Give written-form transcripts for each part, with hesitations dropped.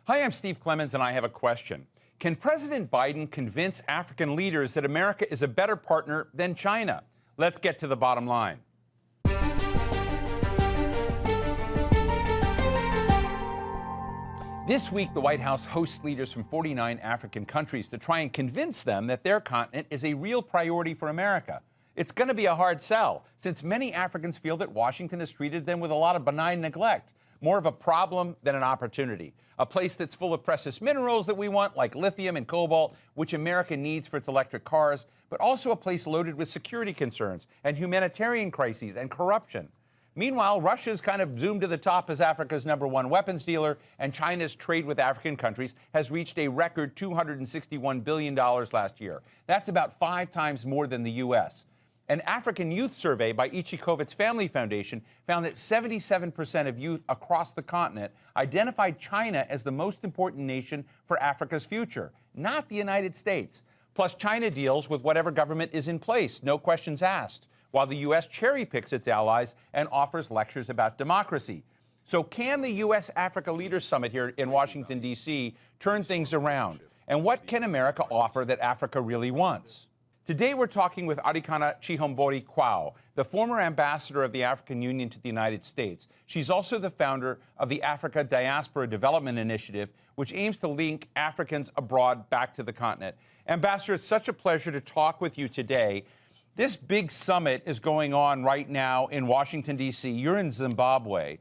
Hi, I'm Steve Clemons, and I have a question. Can President Biden convince African leaders that America is a better partner than China? Let's get to the bottom line. This week, the White House hosts leaders from 49 African countries to try and convince them that their continent is a real priority for America. It's going to be a hard sell, since many Africans feel that Washington has treated them with a lot of benign neglect, more of a problem than an opportunity. A place that's full of precious minerals that we want, like lithium and cobalt, which America needs for its electric cars, but also a place loaded with security concerns and humanitarian crises and corruption. Meanwhile, Russia's kind of zoomed to the top as Africa's #1 weapons dealer, and China's trade with African countries has reached a record $261 billion last year. That's about 5 times more than the U.S. An African youth survey by Ichikovitz Family Foundation found that 77% of youth across the continent identified China as the most important nation for Africa's future, not the United States. Plus, China deals with whatever government is in place, no questions asked, while the U.S. cherry-picks its allies and offers lectures about democracy. So can the U.S.-Africa Leaders Summit here in Washington, D.C. turn things around? And what can America offer that Africa really wants? Today, we're talking with Arikana Chihombori Quao, the former ambassador of the African Union to the United States. She's also the founder of the Africa Diaspora Development Initiative, which aims to link Africans abroad back to the continent. Ambassador, it's such a pleasure to talk with you today. This big summit is going on right now in Washington, D.C. You're in Zimbabwe.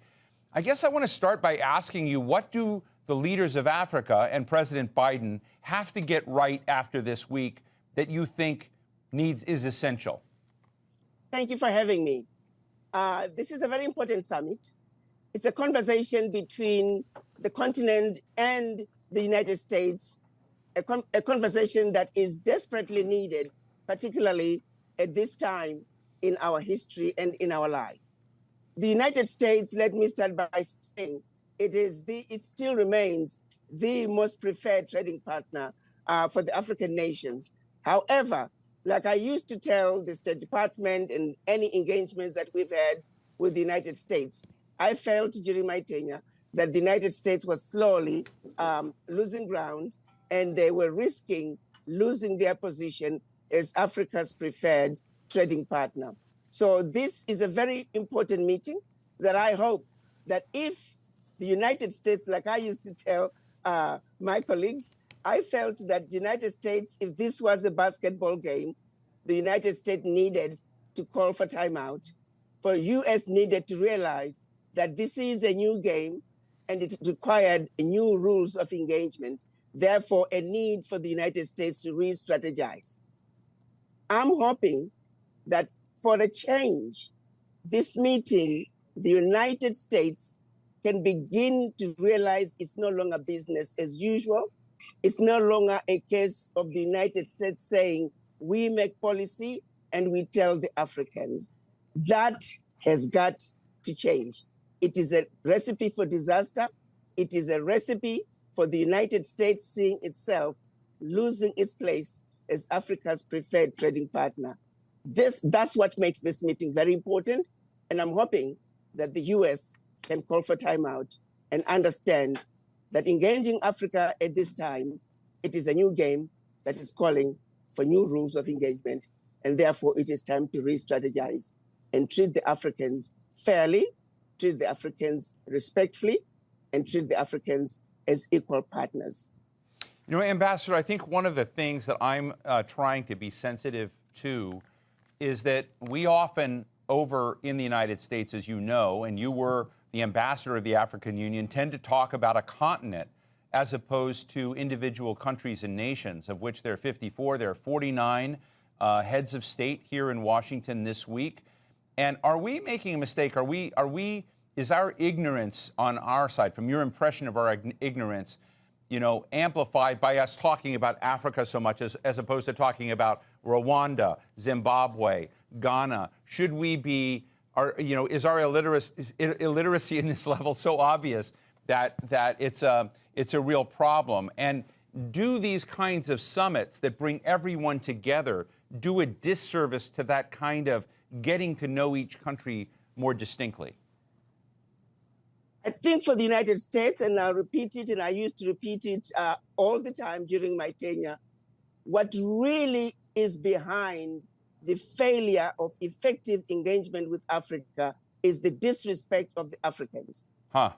I guess I want to start by asking you, what do the leaders of Africa and President Biden have to get right after this week that you think is essential? Thank you for having me. This is a very important summit. It's a conversation between the continent and the United States, a conversation that is desperately needed, particularly at this time in our history and in our life. The United States, let me start by saying, it still remains the most preferred trading partner for the African nations. However, like I used to tell the State Department and any engagements that we've had with the United States, I felt during my tenure that the United States was slowly losing ground, and they were risking losing their position as Africa's preferred trading partner. So this is a very important meeting that I hope that if the United States, like I used to tell my colleagues, I felt that the United States, if this was a basketball game, the United States needed to call for timeout. For U.S. needed to realize that this is a new game and it required new rules of engagement, therefore a need for the United States to re-strategize. I'm hoping that for a change, this meeting, the United States can begin to realize it's no longer business as usual. It's no longer a case of the United States saying, we make policy and we tell the Africans. That has got to change. It is a recipe for disaster. It is a recipe for the United States seeing itself losing its place as Africa's preferred trading partner. That's what makes this meeting very important. And I'm hoping that the US can call for timeout and understand that engaging Africa at this time, it is a new game that is calling for new rules of engagement. And therefore, it is time to re-strategize and treat the Africans fairly, treat the Africans respectfully, and treat the Africans as equal partners. You know, Ambassador, I think one of the things that I'm trying to be sensitive to is that we often over in the United States, as you know, and you were the ambassador of the African Union, tend to talk about a continent as opposed to individual countries and nations, of which there are 54. There are 49 heads of state here in Washington this week. And are we making a mistake? Is our ignorance on our side, from your impression of our ignorance, you know, amplified by us talking about Africa so much as opposed to talking about Rwanda, Zimbabwe, Ghana? Should we be, is our illiteracy in this level so obvious that it's a real problem? And do these kinds of summits that bring everyone together do a disservice to that kind of getting to know each country more distinctly? I think for the United States, and I'll repeat it, and I used to repeat it all the time during my tenure, what really is behind the failure of effective engagement with Africa is the disrespect of the Africans.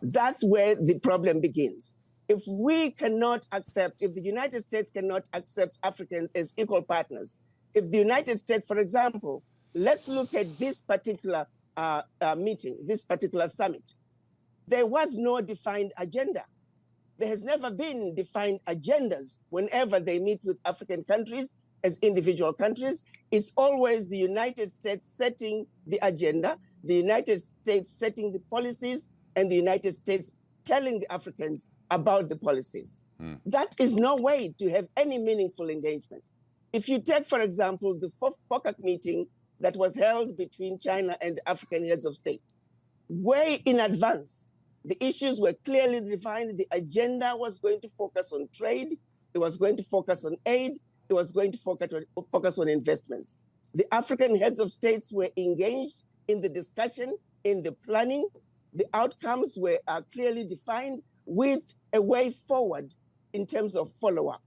That's where the problem begins. If we cannot accept, if the United States cannot accept Africans as equal partners, if the United States, for example, let's look at this particular meeting, this particular summit. There was no defined agenda. There has never been defined agendas whenever they meet with African countries as individual countries. It's always the United States setting the agenda, the United States setting the policies, and the United States telling the Africans about the policies. That is no way to have any meaningful engagement. If you take, for example, the FOCAC meeting that was held between China and the African heads of state, way in advance, the issues were clearly defined. The agenda was going to focus on trade. It was going to focus on aid. It was going to focus on investments. The African heads of states were engaged in the discussion, in the planning. The outcomes were clearly defined with a way forward in terms of follow-up.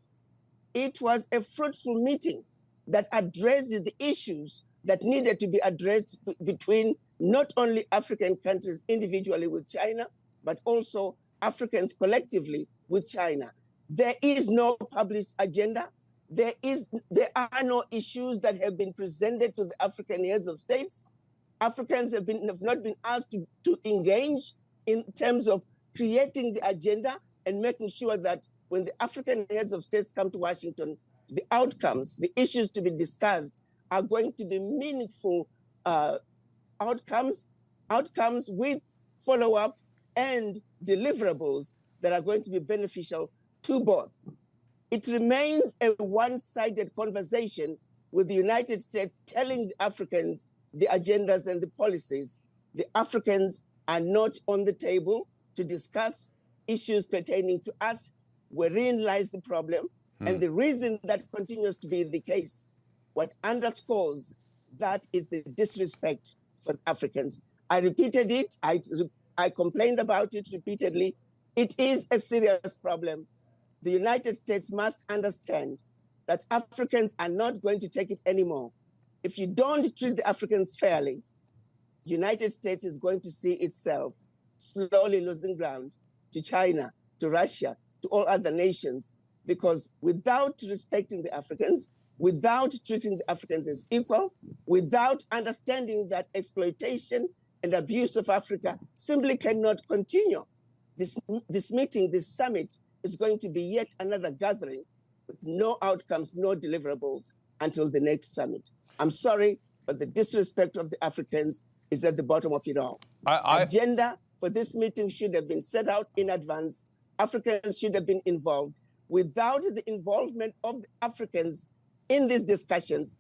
It was a fruitful meeting that addressed the issues that needed to be addressed between not only African countries individually with China, but also Africans collectively with China. There is no published agenda. There are no issues that have been presented to the African heads of states. Africans have not been asked to engage in terms of creating the agenda and making sure that when the African heads of states come to Washington, the outcomes, the issues to be discussed are going to be meaningful outcomes with follow-up and deliverables that are going to be beneficial to both. It remains a one-sided conversation with the United States telling the Africans the agendas and the policies. The Africans are not on the table to discuss issues pertaining to us, wherein lies the problem. And the reason that continues to be the case, what underscores that is the disrespect for Africans. I repeated it, I complained about it repeatedly. It is a serious problem. The United States must understand that Africans are not going to take it anymore. If you don't treat the Africans fairly, United States is going to see itself slowly losing ground to China, to Russia, to all other nations, because without respecting the Africans, without treating the Africans as equal, without understanding that exploitation and abuse of Africa simply cannot continue, this meeting, this summit, is going to be yet another gathering with no outcomes, no deliverables until the next summit. I'm sorry, but the disrespect of the Africans is at the bottom of it all. Agenda for this meeting should have been set out in advance. Africans should have been involved. Without the involvement of the Africans in these discussions,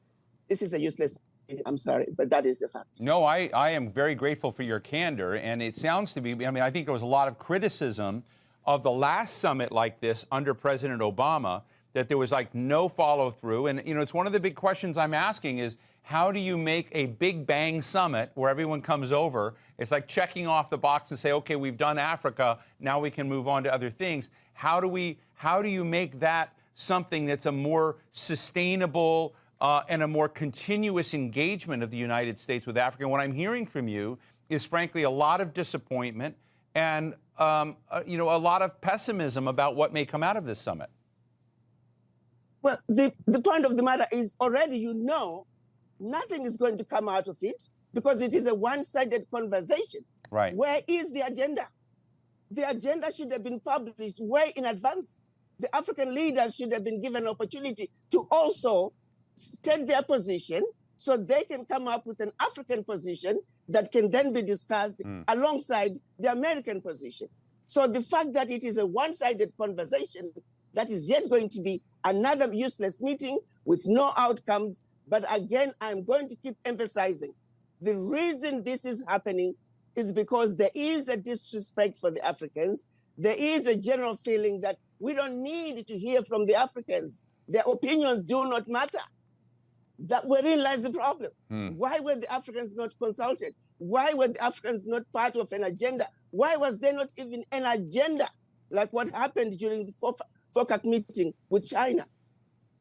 this is a useless meeting. I'm sorry, but that is a fact. No, I am very grateful for your candor. And it sounds to me, I mean, I think there was a lot of criticism of the last summit like this under President Obama, that there was like no follow through. And, you know, it's one of the big questions I'm asking is, how do you make a big bang summit where everyone comes over? It's like checking off the box and say, okay, we've done Africa, now we can move on to other things. How do you make that something that's a more sustainable and a more continuous engagement of the United States with Africa? And what I'm hearing from you is, frankly, a lot of disappointment and you know, a lot of pessimism about what may come out of this summit. Well, the point of the matter is already, you know, nothing is going to come out of it because it is a one-sided conversation. Right. Where is the agenda? The agenda should have been published way in advance. The African leaders should have been given an opportunity to also state their position so they can come up with an African position that can then be discussed alongside the American position. So the fact that it is a one-sided conversation, that is yet going to be another useless meeting with no outcomes. But again, I'm going to keep emphasizing the reason this is happening is because there is a disrespect for the Africans. There is a general feeling that we don't need to hear from the Africans. Their opinions do not matter. That wherein lies the problem. Why were the Africans not consulted? Why were the Africans not part of an agenda Why was there not even an agenda like what happened during the FOCAC meeting with China?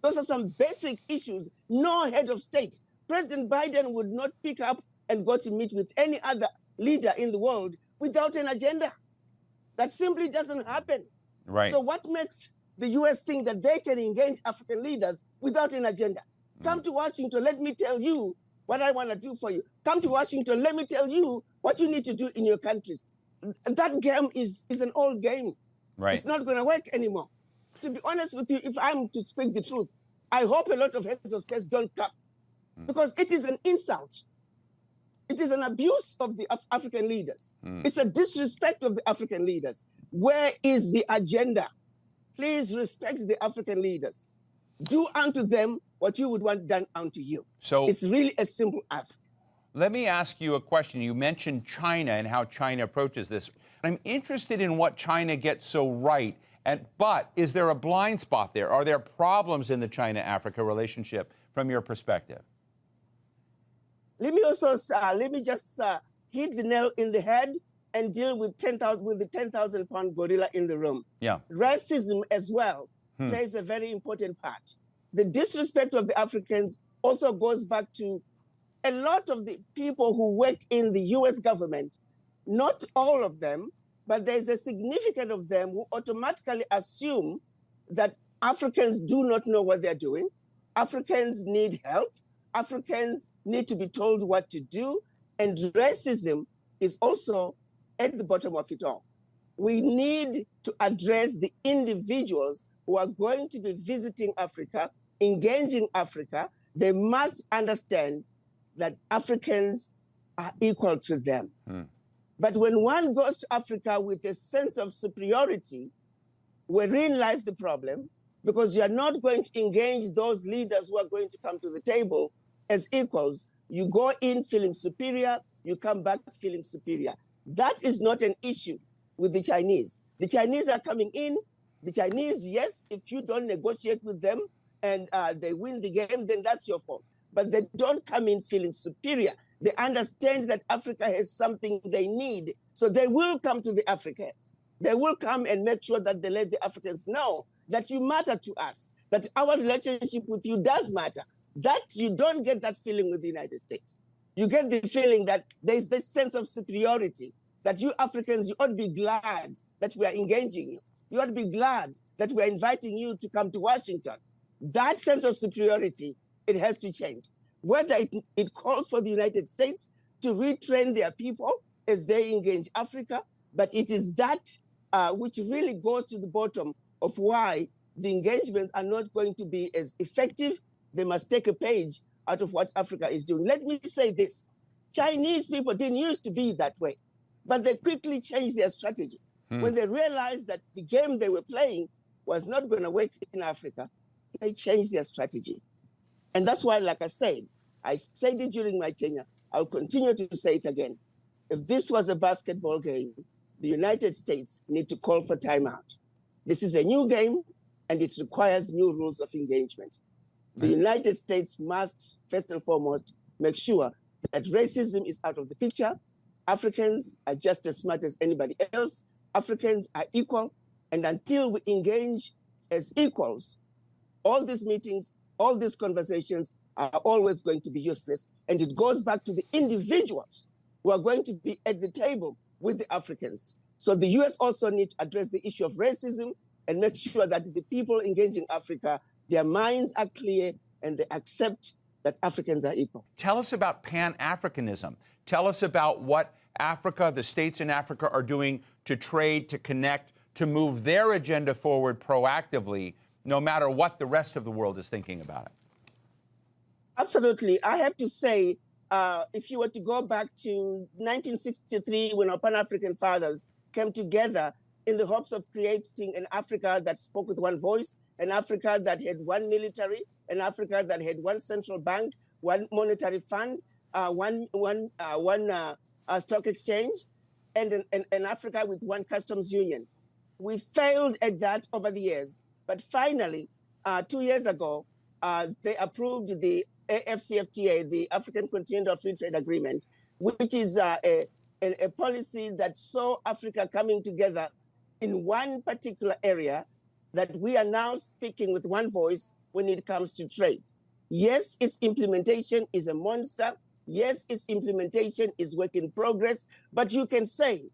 Those are some basic issues. No head of state. President Biden would not pick up and go to meet with any other leader in the world without an agenda. That simply doesn't happen. Right. So what makes the US think that they can engage African leaders without an agenda? Come to Washington, let me tell you what I want to do for you. Come to Washington, let me tell you what you need to do in your countries. That game is an old game. Right. It's not going to work anymore. To be honest with you, if I'm to speak the truth, I hope a lot of heads of states don't come, because it is an insult. It is an abuse of the African leaders. It's a disrespect of the African leaders. Where is the agenda? Please respect the African leaders. Do unto them what you would want done unto you. So it's really a simple ask. Let me ask you a question. You mentioned China and how China approaches this. I'm interested in what China gets so right. But is there a blind spot there? Are there problems in the China-Africa relationship from your perspective? Let me just hit the nail in the head and deal with the 10,000-pound gorilla in the room. Yeah. Racism as well plays a very important part. The disrespect of the Africans also goes back to a lot of the people who work in the US government, not all of them, but there's a significant of them who automatically assume that Africans do not know what they're doing. Africans need help. Africans need to be told what to do. And racism is also at the bottom of it all. We need to address the individuals who are going to be visiting Africa, engaging Africa. They must understand that Africans are equal to them. But when one goes to Africa with a sense of superiority, wherein lies the problem, because you are not going to engage those leaders who are going to come to the table as equals. You go in feeling superior, you come back feeling superior. That is not an issue with the Chinese. The Chinese are coming in. The Chinese, yes, if you don't negotiate with them and they win the game, then that's your fault. But they don't come in feeling superior. They understand that Africa has something they need. So they will come to the Africans. They will come and make sure that they let the Africans know that you matter to us, that our relationship with you does matter. That you don't get that feeling with the United States. You get the feeling that there's this sense of superiority, that you Africans, you ought to be glad that we are engaging you. You ought to be glad that we are inviting you to come to Washington. That sense of superiority, it has to change. Whether it calls for the United States to retrain their people as they engage Africa, but it is that which really goes to the bottom of why the engagements are not going to be as effective. They must take a page out of what Africa is doing. Let me say this. Chinese people didn't used to be that way, but they quickly changed their strategy. When they realized that the game they were playing was not going to work in Africa, they changed their strategy. And that's why, like I said it during my tenure, I'll continue to say it again. If this was a basketball game, the United States need to call for timeout. This is a new game, and it requires new rules of engagement. The United States must, first and foremost, make sure that racism is out of the picture. Africans are just as smart as anybody else. Africans are equal. And until we engage as equals, all these meetings, all these conversations are always going to be useless. And it goes back to the individuals who are going to be at the table with the Africans. So the US also need to address the issue of racism and make sure that the people engaging Africa, their minds are clear and they accept that Africans are equal. Tell us about Pan-Africanism. Tell us about what Africa, the states in Africa are doing to trade, to connect, to move their agenda forward proactively, no matter what the rest of the world is thinking about it. Absolutely. I have to say, if you were to go back to 1963, when our Pan-African fathers came together in the hopes of creating an Africa that spoke with one voice, an Africa that had one military, an Africa that had one central bank, one monetary fund, one stock exchange, and an Africa with one customs union. We failed at that over the years. But finally, 2 years ago, they approved the AfCFTA, the African Continental Free Trade Agreement, which is a and a policy that saw Africa coming together in one particular area, that we are now speaking with one voice when it comes to trade. Yes, its implementation is a monster. Yes, its implementation is work in progress. But you can say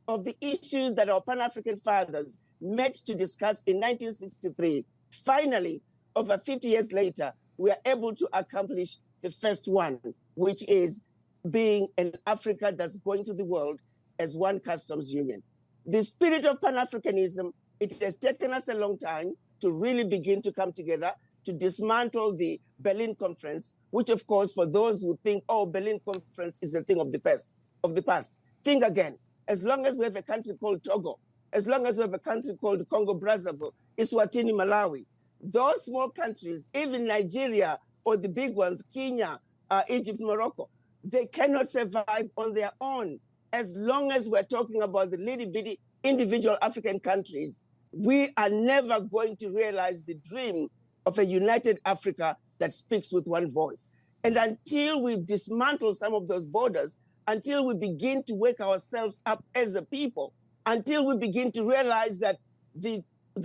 of the issues that our Pan-African fathers met to discuss in 1963, finally, over 50 years later, we are able to accomplish the first one, which is being an Africa that's going to the world as one customs union. The spirit of Pan-Africanism, it has taken us a long time to really begin to come together to dismantle the Berlin Conference, which, of course, for those who think, oh, Berlin Conference is a thing of the past, think again. As long as we have a country called Togo, as long as we have a country called Congo-Brazzaville, Eswatini, Malawi, those small countries, even Nigeria or the big ones, Kenya, Egypt, Morocco, they cannot survive on their own. As long as we're talking about the little-bitty individual African countries, we are never going to realize the dream of a united Africa that speaks with one voice. And until we dismantle some of those borders, until we begin to wake ourselves up as a people, until we begin to realize that the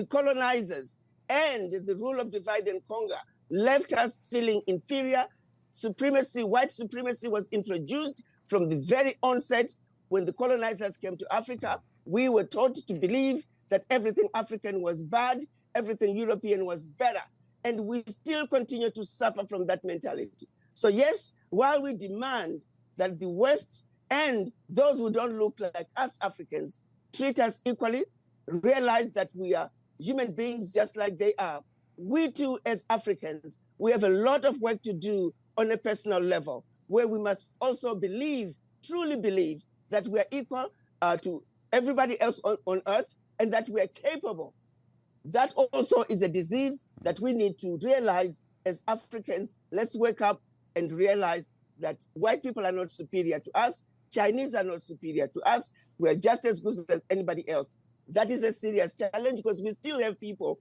colonizers and the rule of divide and conquer left us feeling inferior. Supremacy, white supremacy was introduced from the very onset. When the colonizers came to Africa, we were taught to believe that everything African was bad, everything European was better. And we still continue to suffer from that mentality. So yes, while we demand that the West and those who don't look like us Africans treat us equally, realize that we are human beings just like they are, we too as Africans, we have a lot of work to do on a personal level, where we must also believe, truly believe, that we are equal to everybody else on earth, and that we are capable. That also is a disease that we need to realize as Africans. Let's wake up and realize that white people are not superior to us. Chinese are not superior to us. We are just as good as anybody else. That is a serious challenge, because we still have people,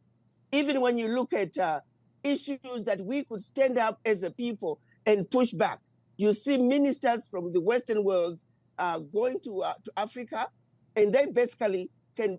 even when you look at issues that we could stand up as a people and push back. You see ministers from the Western world going to Africa, and they basically can,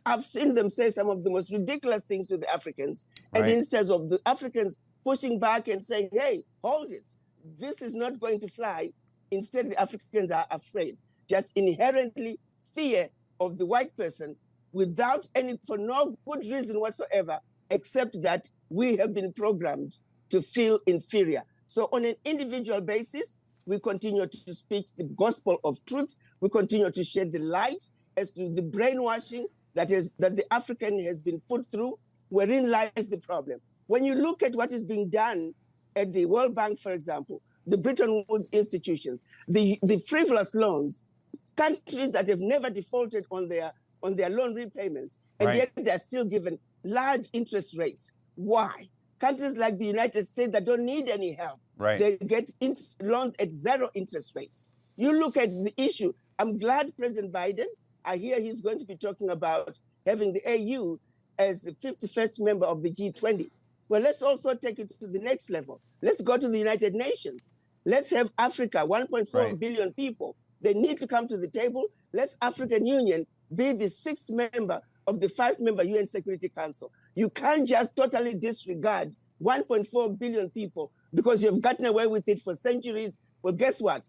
I've seen them say some of the most ridiculous things to the Africans. Right. And instead of the Africans pushing back and saying, hey, hold it, this is not going to fly, instead the Africans are afraid, just inherently fear of the white person, without any, for no good reason whatsoever, except that we have been programmed to feel inferior. So on an individual basis, we continue to speak the gospel of truth. We continue to shed the light as to the brainwashing that the African has been put through, wherein lies the problem. When you look at what is being done at the World Bank, for example, the Bretton Woods institutions, the frivolous loans, countries that have never defaulted on their loan repayments, and right. Yet they're still given large interest rates. Why? Countries like the United States that don't need any help, right. They get loans at zero interest rates. You look at the issue. I'm glad President Biden, I hear he's going to be talking about having the AU as the 51st member of the G20. Well, let's also take it to the next level. Let's go to the United Nations. Let's have Africa, 1.4 right. billion people. They need to come to the table. Let's African Union be the 6th member of the 5-member UN Security Council. You can't just totally disregard 1.4 billion people because you've gotten away with it for centuries. Well, guess what?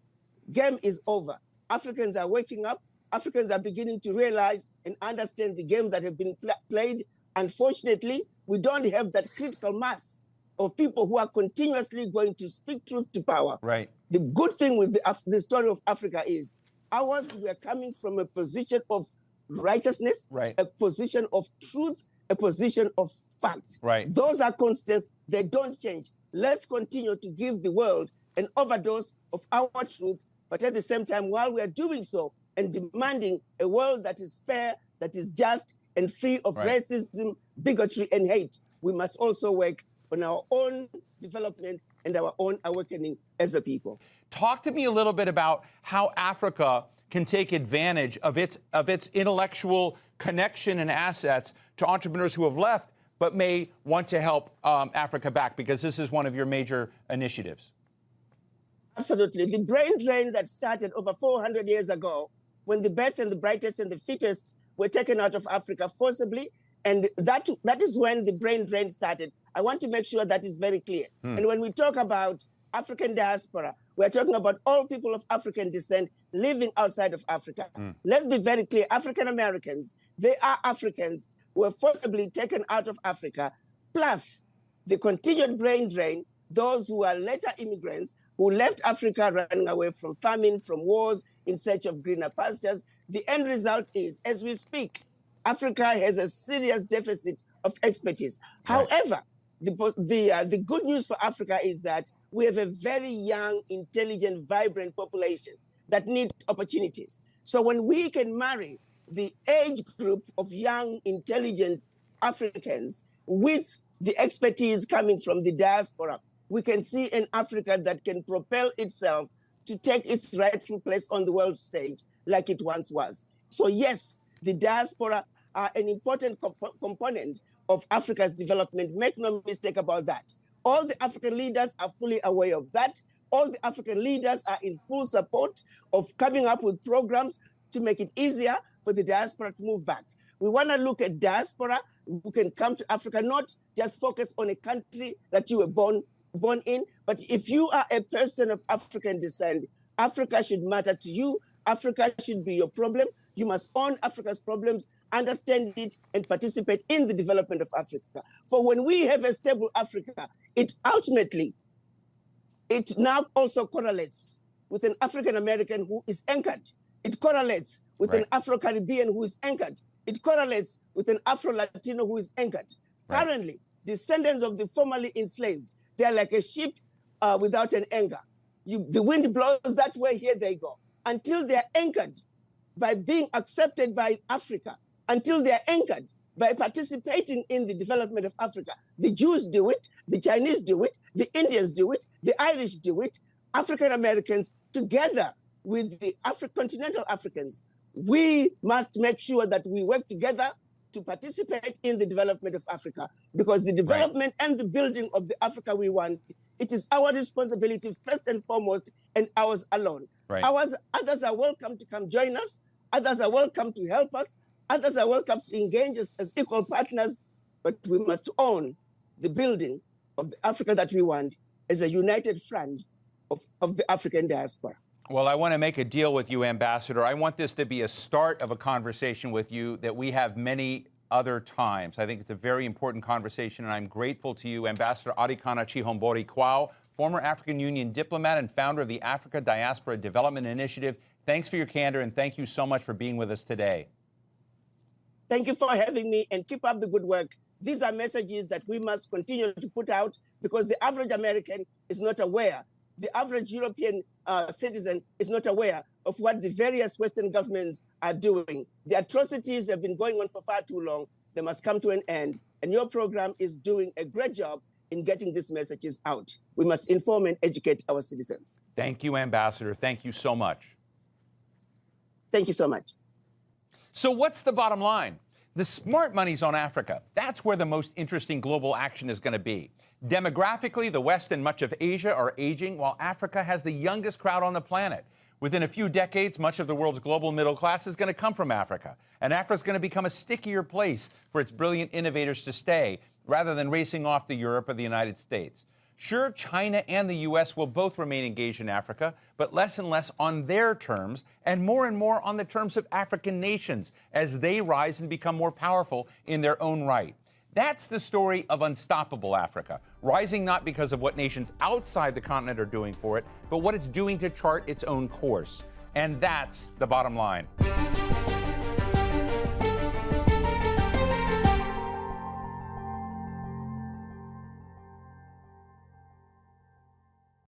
Game is over. Africans are waking up. Africans are beginning to realize and understand the game that have been played. Unfortunately, we don't have that critical mass of people who are continuously going to speak truth to power. Right. The good thing with the story of Africa is we are coming from a position of righteousness, right. A position of truth, a position of facts. Right. Those are constants. They don't change. Let's continue to give the world an overdose of our truth, but at the same time, while we are doing so and demanding a world that is fair, that is just, and free of right. racism, bigotry, and hate, we must also work on our own development and our own awakening as a people. Talk to me a little bit about how Africa can take advantage of its intellectual connection and assets to entrepreneurs who have left but may want to help Africa back, because this is one of your major initiatives. Absolutely. The brain drain that started over 400 years ago, when the best and the brightest and the fittest were taken out of Africa forcibly, and that is when the brain drain started. I want to make sure that is very clear. And when we talk about African diaspora, we're talking about all people of African descent living outside of Africa. Let's be very clear. African Americans, they are Africans who were forcibly taken out of Africa, plus the continued brain drain, those who are later immigrants who left Africa running away from famine, from wars, in search of greener pastures. The end result is, as we speak, Africa has a serious deficit of expertise. Right. However, the good news for Africa is that we have a very young, intelligent, vibrant population that need opportunities. So when we can marry the age group of young, intelligent Africans with the expertise coming from the diaspora, we can see an Africa that can propel itself to take its rightful place on the world stage like it once was. So yes, the diaspora are an important component of Africa's development. Make no mistake about that. All the African leaders are fully aware of that. All the African leaders are in full support of coming up with programs to make it easier for the diaspora to move back. We want to look at diaspora who can come to Africa, not just focus on a country that you were born in, but if you are a person of African descent, Africa should matter to you. Africa should be your problem. You must own Africa's problems, understand it, and participate in the development of Africa. For when we have a stable Africa, it now also correlates with an African American who is anchored. It correlates with an Afro-Caribbean who is anchored. It correlates with an Afro-Latino who is anchored. Right. Currently, descendants of the formerly enslaved, they are like a ship without an anchor. The wind blows that way, here they go. Until they are anchored by being accepted by Africa, until they are anchored by participating in the development of Africa. The Jews do it, the Chinese do it, the Indians do it, the Irish do it, African Americans together with the continental Africans. We must make sure that we work together to participate in the development of Africa, because the development and the building of the Africa we want, it is our responsibility first and foremost, and ours alone. Others are welcome to come join us. Others are welcome to help us. Others are welcome to engage us as equal partners, but we must own the building of the Africa that we want as a united front of the African diaspora. Well, I want to make a deal with you, Ambassador. I want this to be a start of a conversation with you that we have many other times. I think it's a very important conversation, and I'm grateful to you, Ambassador Adikana Chihombori Quao, former African Union diplomat and founder of the Africa Diaspora Development Initiative. Thanks for your candor, and thank you so much for being with us today. Thank you for having me, and keep up the good work. These are messages that we must continue to put out, because the average American is not aware. The average European citizen is not aware of what the various Western governments are doing. The atrocities have been going on for far too long. They must come to an end. And your program is doing a great job in getting these messages out. We must inform and educate our citizens. Thank you, Ambassador. Thank you so much. Thank you so much. So what's the bottom line? The smart money's on Africa. That's where the most interesting global action is going to be. Demographically, the West and much of Asia are aging, while Africa has the youngest crowd on the planet. Within a few decades, much of the world's global middle class is going to come from Africa. And Africa's going to become a stickier place for its brilliant innovators to stay, rather than racing off to Europe or the United States. Sure, China and the U.S. will both remain engaged in Africa, but less and less on their terms, and more on the terms of African nations as they rise and become more powerful in their own right. That's the story of unstoppable Africa, rising not because of what nations outside the continent are doing for it, but what it's doing to chart its own course. And that's the bottom line.